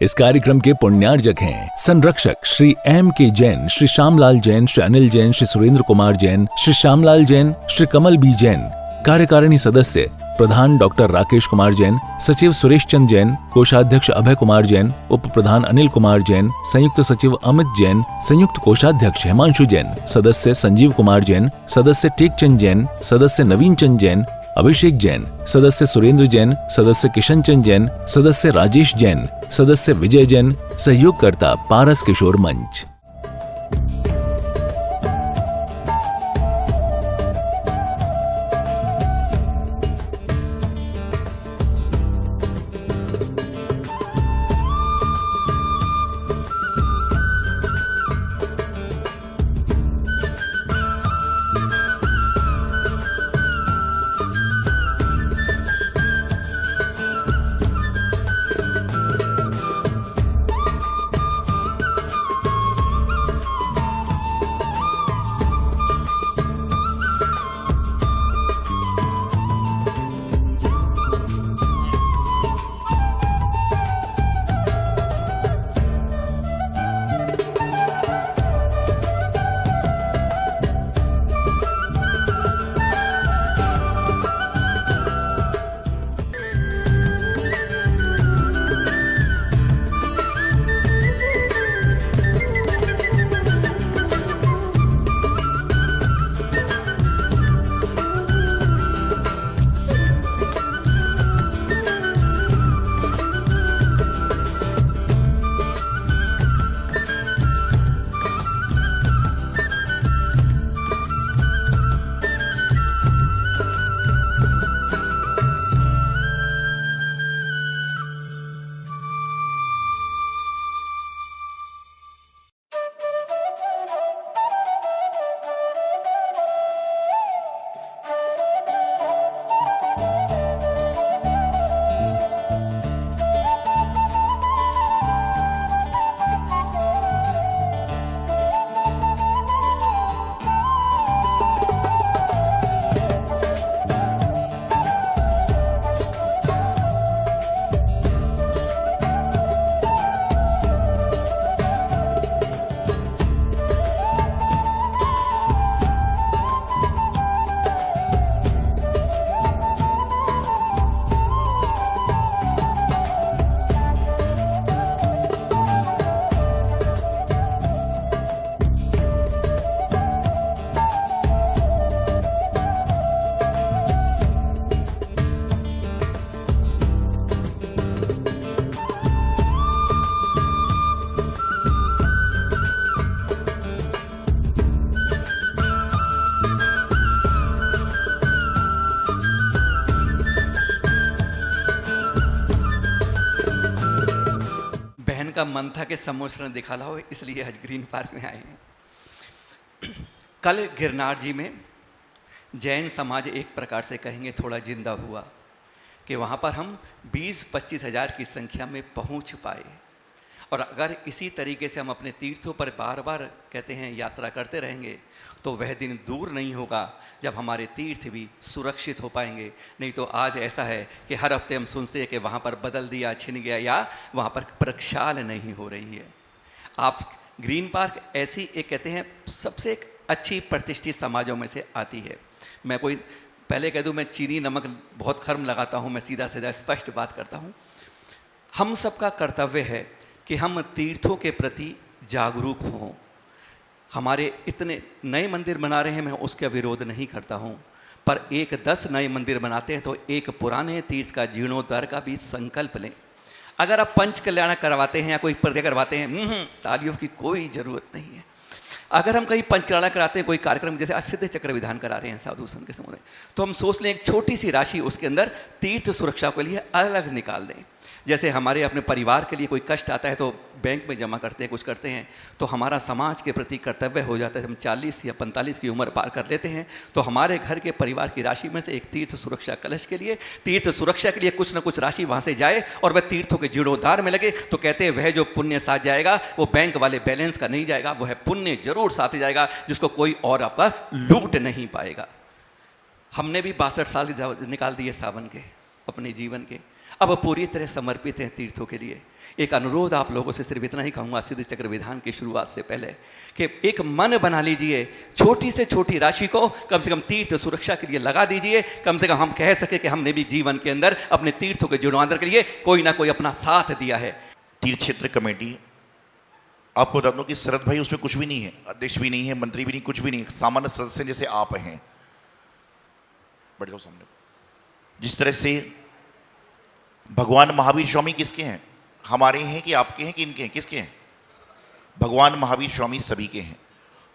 इस कार्यक्रम के पुण्यार्जक हैं संरक्षक श्री एम के जैन, श्री श्यामलाल जैन, श्री अनिल जैन, श्री सुरेंद्र कुमार जैन, श्री श्यामलाल जैन, श्री कमल बी जैन। कार्यकारिणी सदस्य प्रधान डॉक्टर राकेश कुमार जैन, सचिव सुरेश चंद जैन, कोषाध्यक्ष अभय कुमार जैन, उप प्रधान अनिल कुमार जैन, संयुक्त सचिव अमित जैन, संयुक्त कोषाध्यक्ष हिमांशु जैन, सदस्य संजीव कुमार जैन, सदस्य टेकचंद जैन, सदस्य नवीन चंद जैन, अभिषेक जैन, सदस्य सुरेंद्र जैन, सदस्य किशन चंद जैन, सदस्य राजेश जैन, सदस्य विजय जैन, सहयोगकर्ता पारस किशोर मंच। का मन था कि सम्मोचन दिखा हो, इसलिए आज ग्रीन पार्क में आए हैं। कल गिरनार जी में जैन समाज एक प्रकार से कहेंगे थोड़ा जिंदा हुआ कि वहाँ पर हम 20-25 हज़ार की संख्या में पहुँच पाए। और अगर इसी तरीके से हम अपने तीर्थों पर बार बार कहते हैं यात्रा करते रहेंगे तो वह दिन दूर नहीं होगा जब हमारे तीर्थ भी सुरक्षित हो पाएंगे। नहीं तो आज ऐसा है कि हर हफ्ते हम सुनते हैं कि वहाँ पर बदल दिया, छिन गया, या वहाँ पर प्रक्षाल नहीं हो रही है। आप ग्रीन पार्क ऐसी एक कहते हैं सबसे एक अच्छी प्रतिष्ठित समाजों में से आती है। मैं कोई पहले कह दूँ, मैं चीनी नमक बहुत खर्म लगाता हूँ, मैं सीधा सीधा स्पष्ट बात करता हूँ। हम सबका कर्तव्य है कि हम तीर्थों के प्रति जागरूक हों। हमारे इतने नए मंदिर बना रहे हैं, मैं उसका विरोध नहीं करता हूँ, पर 10 नए मंदिर बनाते हैं तो एक पुराने तीर्थ का जीर्णोद्धार का भी संकल्प लें। अगर आप पंच कल्याण करवाते हैं या कोई पर्दे करवाते हैं, तालियों की कोई ज़रूरत नहीं है। अगर हम कहीं पंचकल्याण कराते हैं, कोई कार्यक्रम जैसे सिद्ध चक्र विधान करा रहे हैं साधु संत के समूह, तो हम सोच लें एक छोटी सी राशि उसके अंदर तीर्थ सुरक्षा के लिए अलग निकाल दें। जैसे हमारे अपने परिवार के लिए कोई कष्ट आता है तो बैंक में जमा करते हैं, कुछ करते हैं, तो हमारा समाज के प्रति कर्तव्य हो जाता है। हम 40 या 45 की उम्र पार कर लेते हैं तो हमारे घर के परिवार की राशि में से एक तीर्थ सुरक्षा कलश के लिए, तीर्थ सुरक्षा के लिए कुछ न कुछ राशि वहाँ से जाए और वह तीर्थों के जीर्णोद्धार में लगे। तो कहते हैं वह जो पुण्य साथ जाएगा वो बैंक वाले बैलेंस का नहीं जाएगा, वह पुण्य जरूर साथ जाएगा जिसको कोई और आपका लूट नहीं पाएगा। हमने भी 62 साल निकाल दिए सावन के अपने जीवन के। अब पूरी तरह समर्पित हैं तीर्थों के लिए। एक अनुरोध आप लोगों से सिर्फ इतना ही कहूँगा सिद्ध चक्र विधान की शुरुआत से पहले कि एक मन बना लीजिए, छोटी से छोटी राशि को कम से कम तीर्थ सुरक्षा के लिए लगा दीजिए। कम से कम हम कह सके कि हमने भी जीवन के अंदर अपने तीर्थों के जीर्णोद्धार के लिए कोई ना कोई अपना साथ दिया है। तीर्थ क्षेत्र कमेटी, आपको बता दूं कि शरद भाई उसमें कुछ भी नहीं है, अध्यक्ष भी नहीं है, मंत्री भी नहीं, कुछ भी नहीं, सामान्य सदस्य जैसे आप हैं। बैठ जाओ सामने। जिस तरह से भगवान महावीर स्वामी किसके हैं? हमारे हैं कि आपके हैं कि इनके हैं? किसके हैं? भगवान महावीर स्वामी सभी के हैं।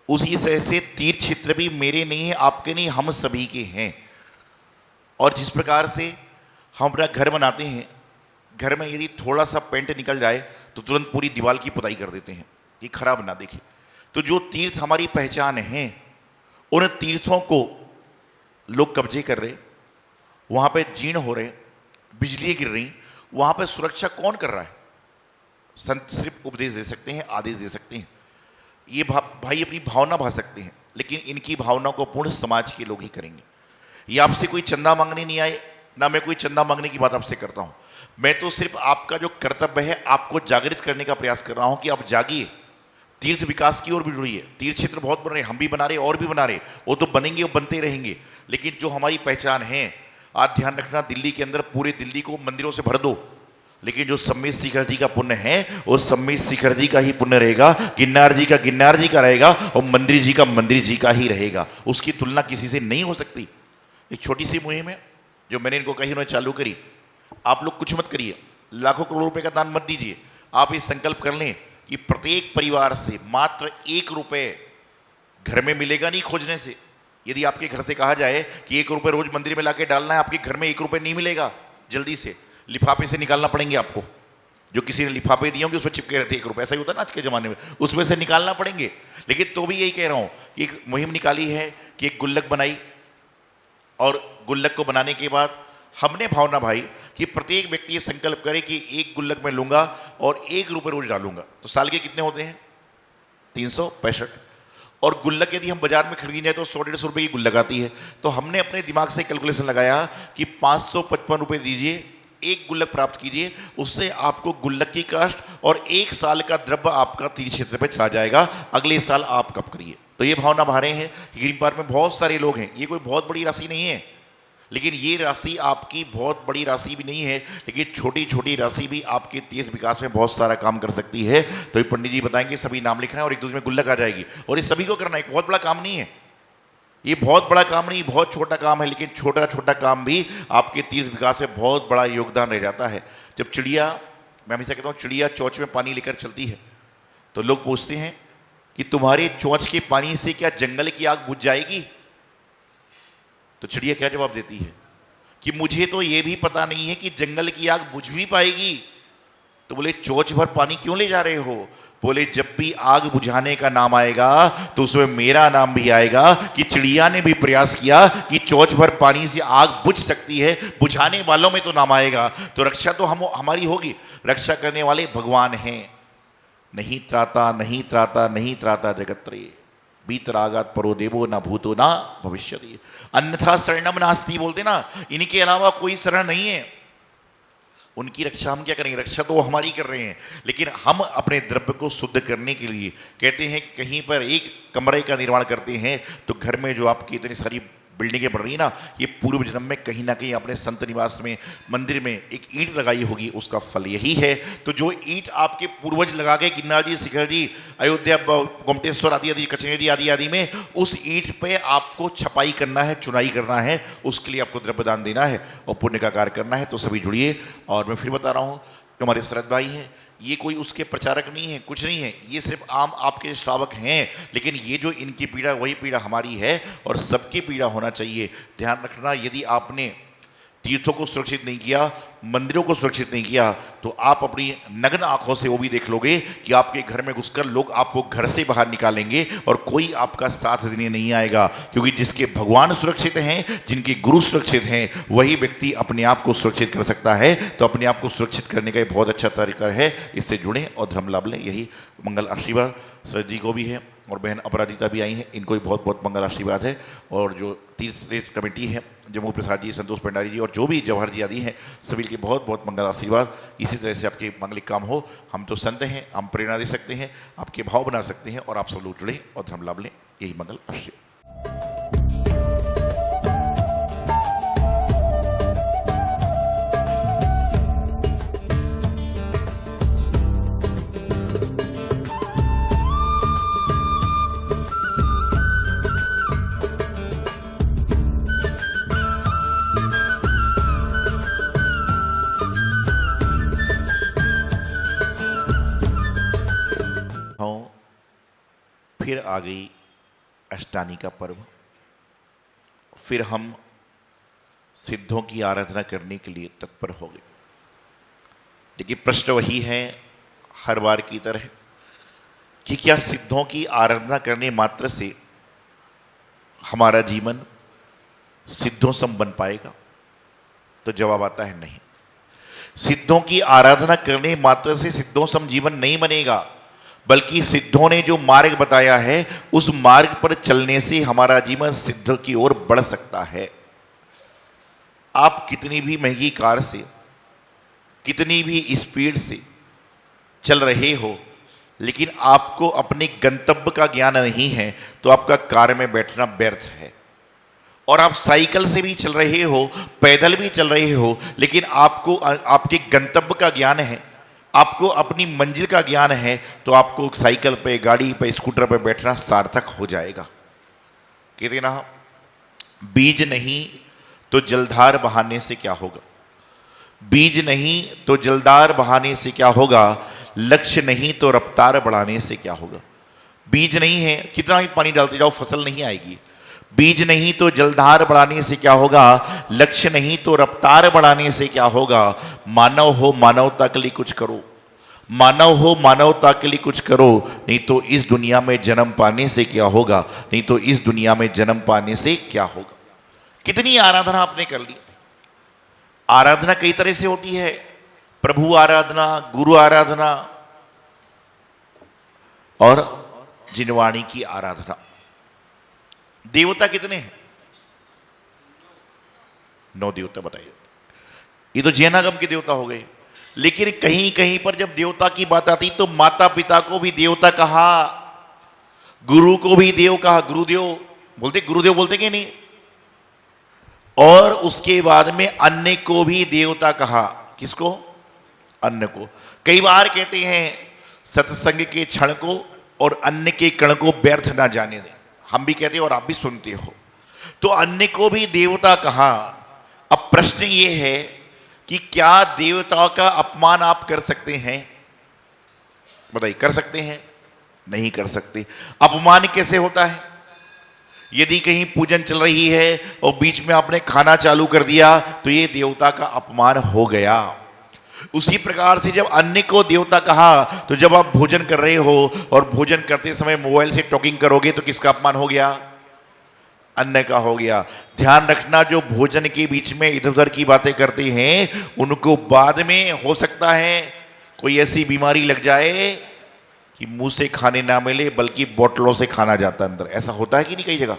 उसी तरह से तीर्थ क्षेत्र भी मेरे नहीं है, आपके नहीं, हम सभी के हैं। और जिस प्रकार से हम अपना घर बनाते हैं, घर में यदि थोड़ा सा पेंट निकल जाए तो तुरंत पूरी दीवार की पुताई कर देते हैं कि खराब ना देखे। तो जो तीर्थ हमारी पहचान है, उन तीर्थों को लोग कब्जे कर रहे, वहाँ पे जीर्ण हो रहे, बिजली गिर रही, वहाँ पे सुरक्षा कौन कर रहा है? संत सिर्फ उपदेश दे सकते हैं, आदेश दे सकते हैं, ये भाई अपनी भावना भा सकते हैं, लेकिन इनकी भावना को पूर्ण समाज के लोग ही करेंगे। ये आपसे कोई चंदा मांगने नहीं आए, ना मैं कोई चंदा मांगने की बात आपसे करता हूँ। मैं तो सिर्फ आपका जो कर्तव्य है आपको जागृत करने का प्रयास कर रहा हूँ कि आप जागिए, तीर्थ विकास की ओर भी जुड़िए। तीर्थ क्षेत्र बहुत बन रहे, हम भी बना रहे और भी बना रहे, वो तो बनेंगे, वो बनते रहेंगे, लेकिन जो हमारी पहचान है, आज ध्यान रखना, दिल्ली के अंदर पूरे दिल्ली को मंदिरों से भर दो, लेकिन जो सम्मेद शिखर जी का पुण्य है वो सम्मेद शिखर जी का ही पुण्य रहेगा, गिरनार जी का गिरनार जी का रहेगा, और मंदिर जी का मंदिर जी का ही रहेगा। उसकी तुलना किसी से नहीं हो सकती। एक छोटी सी मुहिम है जो मैंने इनको कही, उन्होंने चालू करी। आप लोग कुछ मत करिए, लाखों करोड़ रुपए का दान मत दीजिए। आप ये संकल्प कर लें कि प्रत्येक परिवार से मात्र 1 रुपये घर में मिलेगा नहीं खोजने से। यदि आपके घर से कहा जाए कि 1 रुपये रोज मंदिर में लाके डालना है, आपके घर में 1 रुपये नहीं मिलेगा। जल्दी से लिफाफे से निकालना पड़ेंगे आपको, जो किसी ने लिफाफे दिए होंगे उसमें चिपके रहते 1 रुपये, ऐसा ही होता है ना आज के ज़माने में, उसमें से निकालना पड़ेंगे। लेकिन तो भी यही कह रहा हूँ कि एक मुहिम निकाली है कि एक गुल्लक बनाई, और गुल्लक को बनाने के बाद हमने भावना भाई कि प्रत्येक व्यक्ति ये संकल्प करे कि 1 गुल्लक मैं लूँगा और 1 रुपये रोज डालूंगा। तो साल के कितने होते हैं? 365। और गुल्लक यदि हम बाजार में खरीदने जाए तो 100-150 रुपये की गुल्लक आती है। तो हमने अपने दिमाग से कैलकुलेशन लगाया कि 555 रुपये दीजिए, 1 गुल्लक प्राप्त कीजिए, उससे आपको गुल्लक की कास्ट और 1 साल का द्रव्य आपका तीर्थ क्षेत्र पे चला जाएगा। अगले साल आप कब करिए। तो ये भावना भा रहे हैं। ग्रीन पार्क में बहुत सारे लोग हैं, ये कोई बहुत बड़ी राशि नहीं है, लेकिन ये राशि आपकी बहुत बड़ी राशि भी नहीं है, लेकिन छोटी छोटी राशि भी आपके तीर्थ विकास में बहुत सारा काम कर सकती है। तो ये पंडित जी बताएंगे, सभी नाम लिखना है और एक दूसरे में गुल्लक आ जाएगी, और ये सभी को करना है। एक बहुत बड़ा काम नहीं है, ये बहुत बड़ा काम नहीं, बहुत छोटा काम है, लेकिन छोटा छोटा काम भी आपके तीर्थ विकास में बहुत बड़ा योगदान रह जाता है। जब चिड़िया, मैं हमेशा कहता हूँ, चिड़िया चोंच में पानी लेकर चलती है तो लोग पूछते हैं कि तुम्हारे चोंच के पानी से क्या जंगल की आग बुझ जाएगी? तो चिड़िया क्या जवाब देती है कि मुझे तो ये भी पता नहीं है कि जंगल की आग बुझ भी पाएगी। तो बोले चोंच भर पानी क्यों ले जा रहे हो? बोले जब भी आग बुझाने का नाम आएगा तो उसमें मेरा नाम भी आएगा कि चिड़िया ने भी प्रयास किया कि चोंच भर पानी से आग बुझ सकती है, बुझाने वालों में तो नाम आएगा। तो रक्षा तो हमारी होगी, रक्षा करने वाले भगवान हैं। नहीं त्राता नहीं त्राता नहीं त्राता जगत्त्रये, बीतरागात परो देवो न भूतो न भविष्यति, अन्यथा शरणम नास्ति बोलते ना, इनके अलावा कोई शरण नहीं है। उनकी रक्षा हम क्या करेंगे? रक्षा तो वो हमारी कर रहे हैं, लेकिन हम अपने द्रव्य को शुद्ध करने के लिए कहते हैं कि कहीं पर एक कमरे का निर्माण करते हैं तो घर में जो आपकी इतनी सारी बिल्डिंगें बन रही ना, ये पूर्व जन्म में कहीं ना कहीं अपने संत निवास में मंदिर में एक ईंट लगाई होगी, उसका फल यही है। तो जो ईंट आपके पूर्वज लगा गए गिरनार जी, शिखर जी, अयोध्या, गोमटेश्वर आदि आदि, कचनेरी आदि आदि में, उस ईंट पे आपको छपाई करना है, चुनाई करना है, उसके लिए आपको द्रव्य दान देना है और पुण्य का कार्य करना है। तो सभी जुड़िए। और मैं फिर बता रहा हूँ, हमारे शरद भाई हैं, ये कोई उसके प्रचारक नहीं है, कुछ नहीं है, ये सिर्फ आम आपके श्रावक हैं, लेकिन ये जो इनकी पीड़ा वही पीड़ा हमारी है और सबकी पीड़ा होना चाहिए। ध्यान रखना, यदि आपने तीर्थों को सुरक्षित नहीं किया, मंदिरों को सुरक्षित नहीं किया, तो आप अपनी नग्न आंखों से वो भी देख लोगे कि आपके घर में घुसकर लोग आपको घर से बाहर निकालेंगे और कोई आपका साथ देने नहीं आएगा। क्योंकि जिसके भगवान सुरक्षित हैं, जिनके गुरु सुरक्षित हैं, वही व्यक्ति अपने आप को सुरक्षित कर सकता है। तो अपने आप को सुरक्षित करने का एक बहुत अच्छा तरीका है, इससे जुड़ें और धर्म लाभ लें। यही मंगल आशीर्वाद शरद जी को भी है और बहन अपराजिता भी आई हैं, इनको भी बहुत बहुत मंगल आशीर्वाद है। और जो तीसरी कमेटी है, जम्मू प्रसाद जी, संतोष भंडारी जी और जो भी जवाहर जी आदि हैं, सभी के बहुत बहुत मंगल आशीर्वाद। इसी तरह से आपके मंगलिक काम हो। हम तो संत हैं, हम प्रेरणा दे सकते हैं, आपके भाव बना सकते हैं और आप सब लोग जुड़ें और धर्म लाभ लें। यही मंगल आशीर्वाद। फिर आ गई अष्टानी का पर्व। फिर हम सिद्धों की आराधना करने के लिए तत्पर हो गए। लेकिन प्रश्न वही है हर बार की तरह कि क्या सिद्धों की आराधना करने मात्र से हमारा जीवन सिद्धों सम बन पाएगा? तो जवाब आता है नहीं। सिद्धों की आराधना करने मात्र से सिद्धों सम जीवन नहीं बनेगा, बल्कि सिद्धों ने जो मार्ग बताया है उस मार्ग पर चलने से हमारा जीवन सिद्ध की ओर बढ़ सकता है। आप कितनी भी महंगी कार से, कितनी भी स्पीड से चल रहे हो, लेकिन आपको अपने गंतव्य का ज्ञान नहीं है तो आपका कार में बैठना व्यर्थ है। और आप साइकिल से भी चल रहे हो, पैदल भी चल रहे हो, लेकिन आपको आपके गंतव्य का ज्ञान है, आपको अपनी मंजिल का ज्ञान है, तो आपको साइकिल पे, गाड़ी पे, स्कूटर पे बैठना सार्थक हो जाएगा। कहते ना, बीज नहीं तो जलधार बहाने से क्या होगा, बीज नहीं तो जलधार बहाने से क्या होगा, लक्ष्य नहीं तो रफ्तार बढ़ाने से क्या होगा। बीज नहीं है, कितना भी पानी डालते जाओ फसल नहीं आएगी। बीज नहीं तो जलधार बढ़ाने से क्या होगा, लक्ष्य नहीं तो रफ्तार बढ़ाने से क्या होगा। मानव हो मानवता के लिए कुछ करो, मानव हो मानवता के लिए कुछ करो, नहीं तो इस दुनिया में जन्म पाने से क्या होगा, नहीं तो इस दुनिया में जन्म पाने से क्या होगा। कितनी आराधना आपने कर ली। आराधना कई तरह से होती है, प्रभु आराधना, गुरु आराधना और जिनवाणी की आराधना। देवता कितने हैं? 9 देवता बताइए। ये तो जैनागम के देवता हो गए। लेकिन कहीं कहीं पर जब देवता की बात आती तो माता पिता को भी देवता कहा, गुरु को भी देव कहा। गुरुदेव बोलते कि नहीं। और उसके बाद में अन्य को भी देवता कहा। किसको? अन्य को। कई बार कहते हैं सत्संग के क्षण को और अन्य के कण को व्यर्थ ना जाने दें। हम भी कहते हैं और आप भी सुनते हो। तो अन्य को भी देवता कहा। अब प्रश्न ये है कि क्या देवताओं का अपमान आप कर सकते हैं? बताइए, कर सकते हैं? नहीं कर सकते। अपमान कैसे होता है? यदि कहीं पूजन चल रही है और बीच में आपने खाना चालू कर दिया तो ये देवता का अपमान हो गया। उसी प्रकार से जब अन्य को देवता कहा तो जब आप भोजन कर रहे हो और भोजन करते समय मोबाइल से टॉकिंग करोगे तो किसका अपमान हो गया? अन्य का हो गया। ध्यान रखना, जो भोजन के बीच में इधर उधर की बातें करते हैं उनको बाद में हो सकता है कोई ऐसी बीमारी लग जाए कि मुंह से खाने ना मिले बल्कि बोतलों से खाना जाता अंदर। ऐसा होता है कि नहीं कई जगह?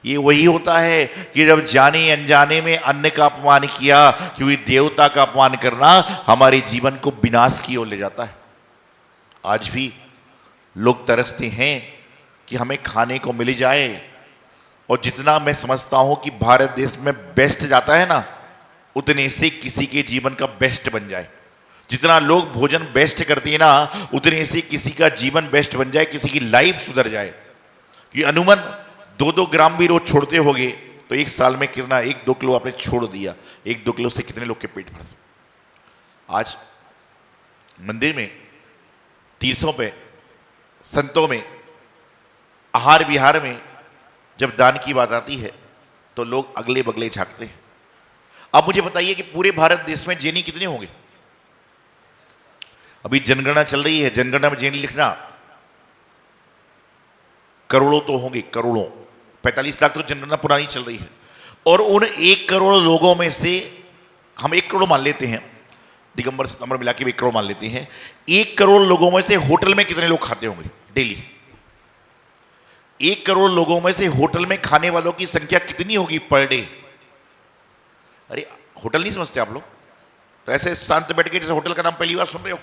ये वही होता है कि जब जाने अनजाने में अन्य का अपमान किया, क्योंकि देवता का अपमान करना हमारे जीवन को विनाश की ओर ले जाता है। आज भी लोग तरसते हैं कि हमें खाने को मिल जाए, और जितना मैं समझता हूं कि भारत देश में बेस्ट जाता है ना, उतने से किसी के जीवन का बेस्ट बन जाए। जितना लोग भोजन बेस्ट करते हैं ना, उतने से किसी का जीवन बेस्ट बन जाए, किसी की लाइफ सुधर जाए। कि अनुमान 2-2 ग्राम भी रोज छोड़ते होगे तो एक साल में कितना 1-2 किलो आपने छोड़ दिया। 1-2 किलो से कितने लोग के पेट भर सकते। आज मंदिर में, तीर्थों पे, संतों में, आहार विहार में जब दान की बात आती है तो लोग अगले बगले झांकते हैं। अब मुझे बताइए कि पूरे भारत देश में जैनी कितने होंगे? अभी जनगणना चल रही है, जनगणना में जैनी लिखना, करोड़ों तो होंगे, करोड़ों। 45 लाख तो जनगणना पुरानी चल रही है। और उन 1 करोड़ लोगों में से हम 1 करोड़ मान लेते हैं, दिगंबर सितंबर मिला के 1 करोड़ मान लेते हैं। 1 करोड़ लोगों में से होटल में कितने लोग खाते होंगे डेली? 1 करोड़ लोगों में से होटल में खाने वालों की संख्या कितनी होगी पर डे? अरे होटल नहीं समझते आप लोग, तो ऐसे शांत बैठ के जैसे होटल का नाम पहली बार सुन रहे हो।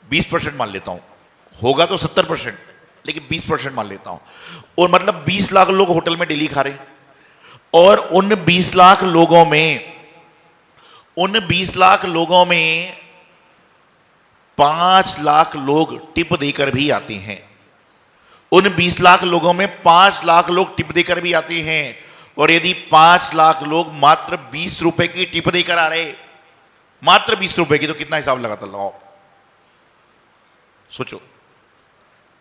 20% मान लेता हूं, होगा तो 70%, लेकिन 20% मान लेता हूं। और मतलब 20 लाख लोग होटल में डेली खा रहे हैं, और उन 20 लाख लोगों में 5 लाख लोग टिप देकर भी आते हैं। उन 20 लाख लोगों में 5 लाख लोग टिप देकर भी आते हैं। और यदि 5 लाख लोग मात्र 20 रुपए की टिप देकर आ रहे, मात्र 20 रुपए की, तो कितना हिसाब लगाता लगाओ, सोचो।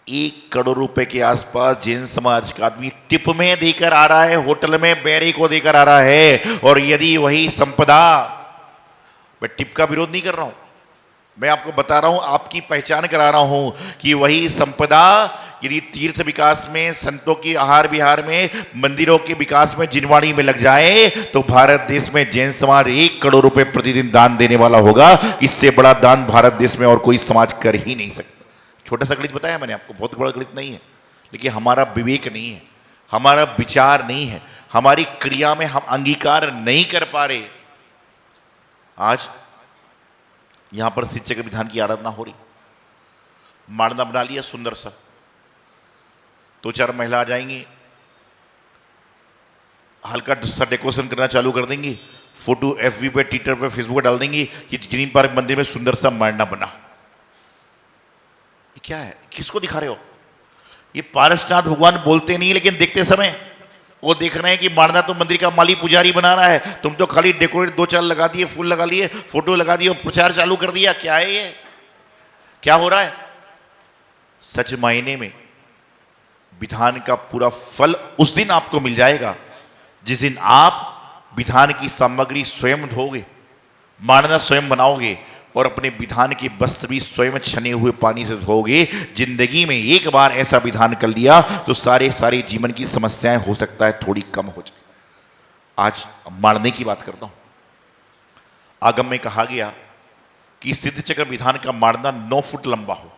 1 करोड़ रुपए के आसपास जैन समाज का आदमी टिप में देकर आ रहा है, होटल में बैरी को देकर आ रहा है। और यदि वही संपदा, मैं टिप का विरोध नहीं कर रहा हूं, मैं आपको बता रहा हूं, आपकी पहचान करा रहा हूं कि वही संपदा यदि तीर्थ विकास में, संतों की आहार विहार में, मंदिरों के विकास में, जिनवाणी में लग जाए, तो भारत देश में जैन समाज 1 करोड़ रुपए प्रतिदिन दान देने वाला होगा। इससे बड़ा दान भारत देश में और कोई समाज कर ही नहीं सकता। छोटा सा गणित बताया मैंने आपको, बहुत बड़ा गणित नहीं है, लेकिन हमारा विवेक नहीं है, हमारा विचार नहीं है, हमारी क्रिया में हम अंगीकार नहीं कर पा रहे। आज यहां पर शिक्षक विधान की आराधना हो रही, मांडना बना लिया सुंदर सा, 2-4 महिला आ जाएंगी, हल्का सा डेकोरेशन करना चालू कर देंगी, फोटो FB पे, ट्विटर पे, फेसबुक पे डाल देंगी कि ग्रीन पार्क मंदिर में सुंदर सा मांडना बना। ये क्या है, किसको दिखा रहे हो? ये पारसनाथ भगवान बोलते नहीं, लेकिन देखते समय वो देख रहे हैं कि मांडना तो मंदिर का माली पुजारी बना रहा है, तुम तो खाली डेकोरेट 2-4 लगा दिए, फूल लगा लिए, फोटो लगा दिए और प्रचार चालू कर दिया। क्या है ये, क्या हो रहा है? सच मायने में विधान का पूरा फल उस दिन आपको मिल जाएगा जिस दिन आप विधान की सामग्री स्वयं धोगे, मांडना स्वयं बनाओगे और अपने विधान के वस्त्र भी स्वयं छने हुए पानी से धोगे। जिंदगी में एक बार ऐसा विधान कर लिया तो सारे जीवन की समस्याएं हो सकता है थोड़ी कम हो जाए। आज मांडने की बात करता हूं। आगम में कहा गया कि सिद्ध चक्र विधान का मांडना 9 फुट लंबा हो।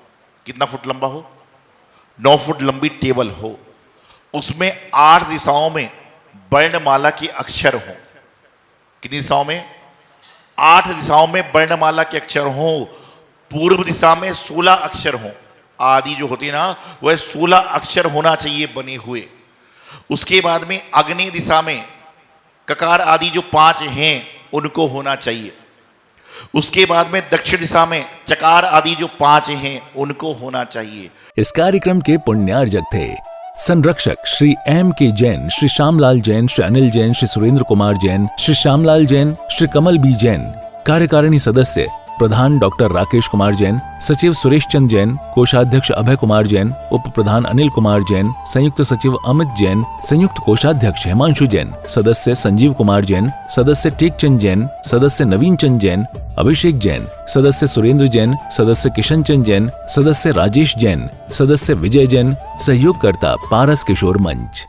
कितना फुट लंबा हो? 9 फुट लंबी टेबल हो, उसमें 8 दिशाओं में वर्णमाला के अक्षर हो। कितनी दिशाओं में? 8 दिशाओं में वर्णमाला के अक्षर हो। पूर्व दिशा में 16 अक्षर हो। आदि जो होती है ना, वह 16 अक्षर होना चाहिए बने हुए। उसके बाद में अग्नि दिशा में ककार आदि जो 5 हैं उनको होना चाहिए। उसके बाद में दक्षिण दिशा में चकार आदि जो 5 हैं उनको होना चाहिए। इस कार्यक्रम के पुण्यार्जक थे संरक्षक श्री M.K. जैन, श्री श्यामलाल जैन, श्री अनिल जैन, श्री सुरेंद्र कुमार जैन, श्री श्यामलाल जैन, श्री कमल बी जैन। कार्यकारिणी सदस्य प्रधान डॉक्टर राकेश कुमार जैन, सचिव सुरेश चंद जैन, कोषाध्यक्ष अभय कुमार जैन, उप प्रधान अनिल कुमार जैन, संयुक्त सचिव अमित जैन, संयुक्त कोषाध्यक्ष हिमांशु जैन, सदस्य संजीव कुमार जैन, सदस्य टेकचंद जैन, सदस्य नवीन चंद जैन, अभिषेक जैन, सदस्य सुरेंद्र जैन, सदस्य किशन चंद जैन, सदस्य राजेश जैन, सदस्य विजय जैन, सहयोगकर्ता पारस किशोर मंच।